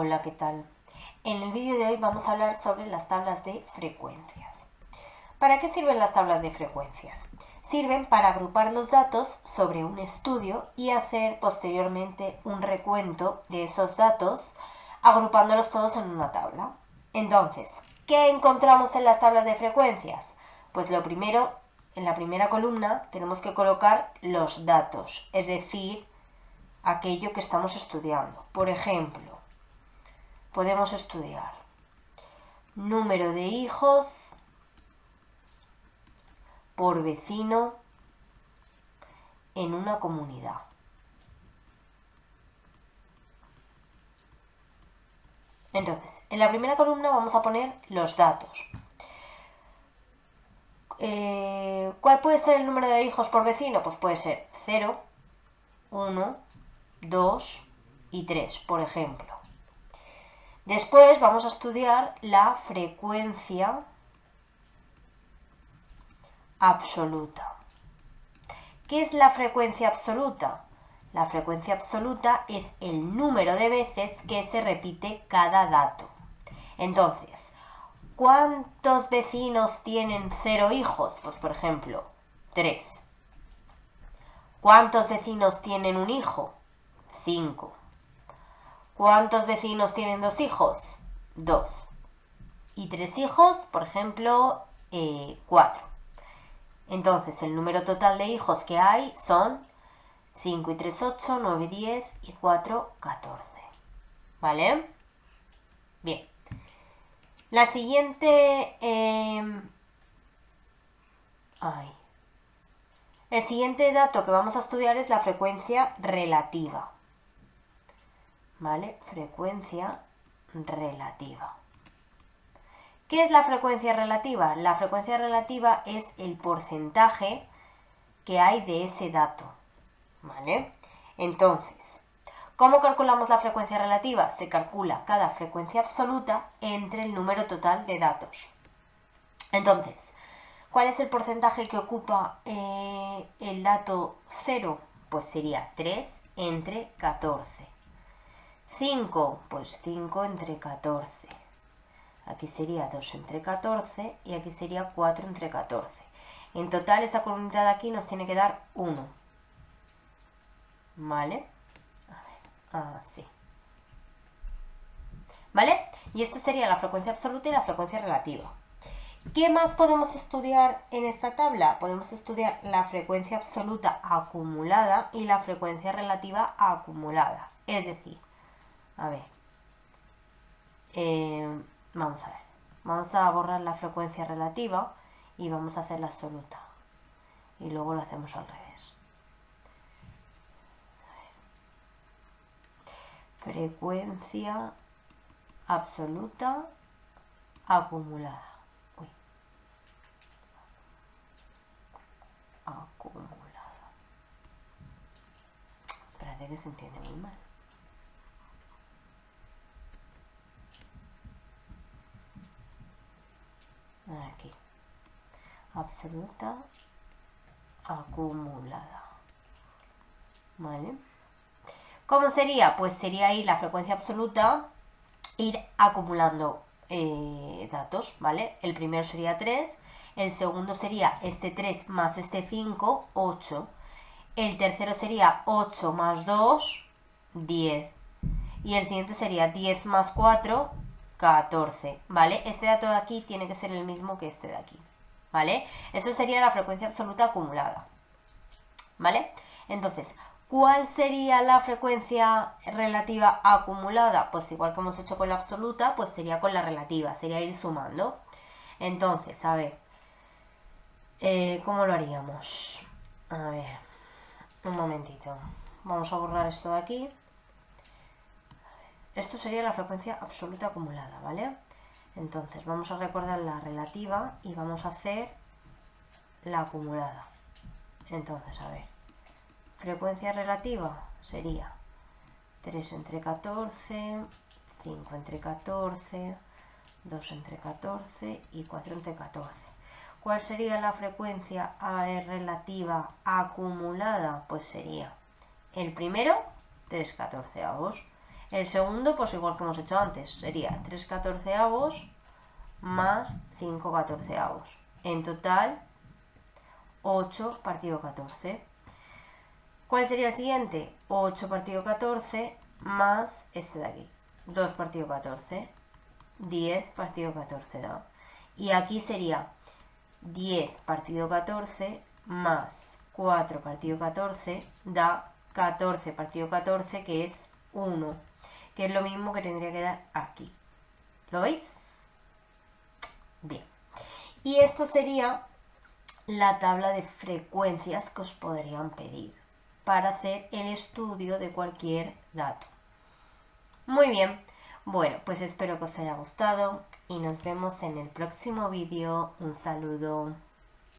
Hola, ¿qué tal? En el vídeo de hoy vamos a hablar sobre las tablas de frecuencias. ¿Para qué sirven las tablas de frecuencias? Sirven para agrupar los datos sobre un estudio y hacer posteriormente un recuento de esos datos agrupándolos todos en una tabla. Entonces, ¿qué encontramos en las tablas de frecuencias? Pues lo primero, en la primera columna tenemos que colocar los datos, es decir, aquello que estamos estudiando. Por ejemplo, podemos estudiar número de hijos por vecino en una comunidad. Entonces, en la primera columna vamos a poner los datos. ¿Cuál puede ser el número de hijos por vecino? Pues puede ser 0, 1, 2 y 3, por ejemplo. Después vamos a estudiar la frecuencia absoluta. ¿Qué es la frecuencia absoluta? La frecuencia absoluta es el número de veces que se repite cada dato. Entonces, ¿cuántos vecinos tienen 0 hijos? Pues por ejemplo, 3. ¿Cuántos vecinos tienen un hijo? 5. ¿Cuántos vecinos tienen 2 hijos? 2. Y 3 hijos, por ejemplo, 4. Entonces, el número total de hijos que hay son 5 y 3, 8, 9, 10 y 4, 14. ¿Vale? Bien. La siguiente... El siguiente dato que vamos a estudiar es la frecuencia relativa. ¿Vale? Frecuencia relativa. ¿Qué es la frecuencia relativa? La frecuencia relativa es el porcentaje que hay de ese dato. ¿Vale? Entonces, ¿cómo calculamos la frecuencia relativa? Se calcula cada frecuencia absoluta entre el número total de datos. Entonces, ¿cuál es el porcentaje que ocupa el dato 0? Pues sería 3 entre 14. 5, pues 5 entre 14. Aquí sería 2 entre 14 y aquí sería 4 entre 14. En total esta columnita de aquí nos tiene que dar 1. ¿Vale? A ver, así. ¿Vale? Y esto sería la frecuencia absoluta y la frecuencia relativa. ¿Qué más podemos estudiar en esta tabla? Podemos estudiar la frecuencia absoluta acumulada y la frecuencia relativa acumulada. Es decir, a ver, vamos a ver. Vamos a borrar la frecuencia relativa y vamos a hacer la absoluta. Y luego lo hacemos al revés. Frecuencia absoluta acumulada. Acumulada. Espérate que se entiende muy mal. Aquí. Absoluta acumulada. ¿Vale? ¿Cómo sería? Pues sería ahí la frecuencia absoluta, ir acumulando datos, ¿vale? El primero sería 3, el segundo sería este 3 más este 5, 8. El tercero sería 8 más 2, 10. Y el siguiente sería 10 más 4, 14, ¿vale? Este dato de aquí tiene que ser el mismo que este de aquí, ¿vale? Eso sería la frecuencia absoluta acumulada, ¿vale? Entonces, ¿cuál sería la frecuencia relativa acumulada? Pues igual que hemos hecho con la absoluta, pues sería con la relativa, sería ir sumando. Entonces, a ver, ¿cómo lo haríamos? A ver, un momentito. Vamos a borrar esto de aquí. Esto sería la frecuencia absoluta acumulada, ¿vale? Entonces, vamos a recordar la relativa y vamos a hacer la acumulada. Entonces, a ver, frecuencia relativa sería 3 entre 14, 5 entre 14, 2 entre 14 y 4 entre 14. ¿Cuál sería la frecuencia relativa acumulada? Pues sería el primero, 3/14, El segundo, pues igual que hemos hecho antes, sería 3 catorceavos más 5 catorceavos. En total, 8 partido 14. ¿Cuál sería el siguiente? 8 partido 14 más este de aquí. 2 partido 14. 10 partido 14 da. Y aquí sería 10 partido 14 más 4 partido 14 da 14 partido 14, que es 1, que es lo mismo que tendría que dar aquí. ¿Lo veis? Bien. Y esto sería la tabla de frecuencias que os podrían pedir para hacer el estudio de cualquier dato. Muy bien. Bueno, pues espero que os haya gustado y nos vemos en el próximo vídeo. Un saludo.